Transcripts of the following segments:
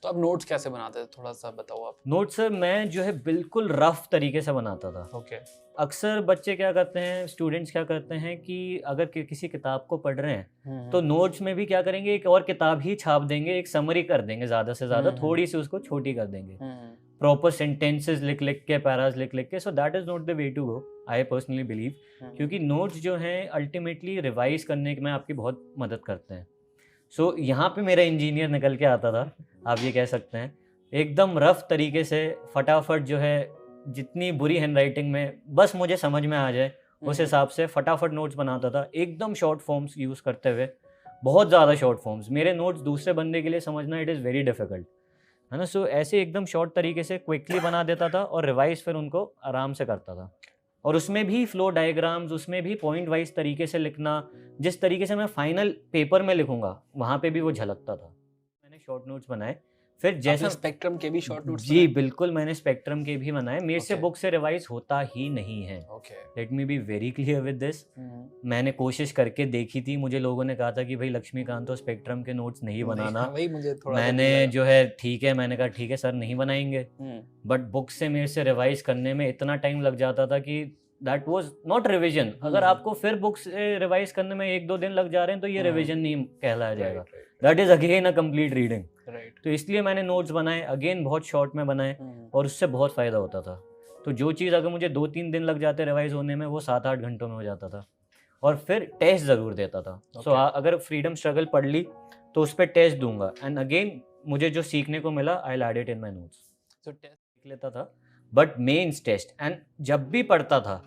तो आप नोट्स कैसे बनाते थे, थोड़ा सा बताओ आप। नोट्स सर मैं जो है बिल्कुल रफ तरीके से बनाता था। ओके। अक्सर बच्चे क्या करते हैं, स्टूडेंट्स क्या करते हैं कि अगर किसी किताब को पढ़ रहे हैं, तो नोट्स में भी क्या करेंगे, एक और किताब ही छाप देंगे, एक समरी कर देंगे ज़्यादा से ज़्यादा, थोड़ी सी उसको छोटी कर देंगे। प्रॉपर सेंटेंसेस लिख लिख के, पैराज लिख लिख के। So that is not the way to go, I personally believe. क्योंकि नोट्स जो हैं अल्टीमेटली रिवाइज करने में आपकी बहुत मदद करते हैं। सो यहाँ पे मेरा इंजीनियर निकल के आता था, आप ये कह सकते हैं। एकदम रफ तरीके से फटाफट जो है, जितनी बुरी हैंडराइटिंग में बस मुझे समझ में आ जाए, उस हिसाब से फटाफट नोट्स बनाता था, एकदम शॉर्ट फॉर्म्स यूज़ करते हुए। बहुत ज़्यादा शॉर्ट फॉर्म्स, मेरे नोट्स दूसरे बंदे के लिए समझना इट इज़ वेरी डिफ़िकल्ट, है ना। सो ऐसे एकदम शॉर्ट तरीके से क्विकली बना देता था और रिवाइज़ फिर उनको आराम से करता था। और उसमें भी फ्लो डायग्राम्स, उसमें भी पॉइंट वाइज़ तरीके से लिखना, जिस तरीके से मैं फाइनल पेपर में लिखूँगा, वहाँ पे भी वो झलकता था। मैंने शॉर्ट नोट्स बनाए, फिर जैसा आपने स्पेक्ट्रम के भी शॉर्ट नोट्स जी, बिल्कुल मैंने स्पेक्ट्रम के भी बनाए। मेरे से ओके। बुक से रिवाइज़ होता ही नहीं है। Okay. Let me be very clear with this. मैंने कोशिश करके देखी थी, मुझे लोगों ने कहा था कि भई लक्ष्मीकांत तो स्पेक्ट्रम के नोट्स नहीं बनाना। वही मुझे थोड़ा सा मैंने लगा। जो है ठीक है, मैंने कहा ठीक है सर, नहीं बनाएँगे। हम्म। बट बुक से मेरे से रिवाइज़ करने में इतना टाइम लग जाता था कि दैट वाज़ नॉट रिविज़न। अगर आपको फिर बुक से रिवाइज़ करने में 1-2 दिन लग जा रहे हैं, तो ये रिविज़न नहीं कहलाया जाएगा। Right right that is again a complete reading. Right. तो इसलिए मैंने नोट्स बनाए, अगेन बहुत शॉर्ट में बनाए, और उससे बहुत फ़ायदा होता था। तो जो चीज़ अगर मुझे 2-3 दिन लग जाते रिवाइज़ होने में, वो 7-8 घंटों में हो जाता था। और फिर टेस्ट ज़रूर देता था। सो अगर फ्रीडम स्ट्रगल पढ़ ली, तो उस पे टेस्ट दूँगा, एंड अगेन मुझे जो सीखने को मिला, I will add it in my notes. तो टेस्ट लिख लेता था, बट मेंस टेस्ट, एंड जब भी पढ़ता था,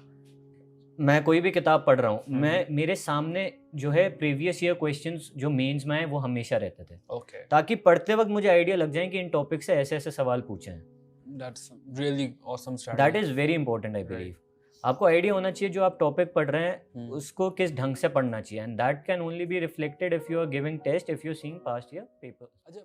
मैं कोई भी किताब पढ़ रहा हूँ, मैं मेरे सामने जो है प्रीवियस ईयर क्वेश्चंस जो मेंस में आए, वो हमेशा रहते थे, ओके। ताकि पढ़ते वक्त मुझे आइडिया लग जाए कि इन टॉपिक से ऐसे-ऐसे सवाल पूछे हैं। That's really awesome that strategy. Is very important I believe. आपको आइडिया होना चाहिए जो आप टॉपिक पढ़ रहे हैं, उसको किस ढंग से पढ़ना चाहिए, and that can only be reflected if you are giving test, if you are seeing past year papers. अच्छा।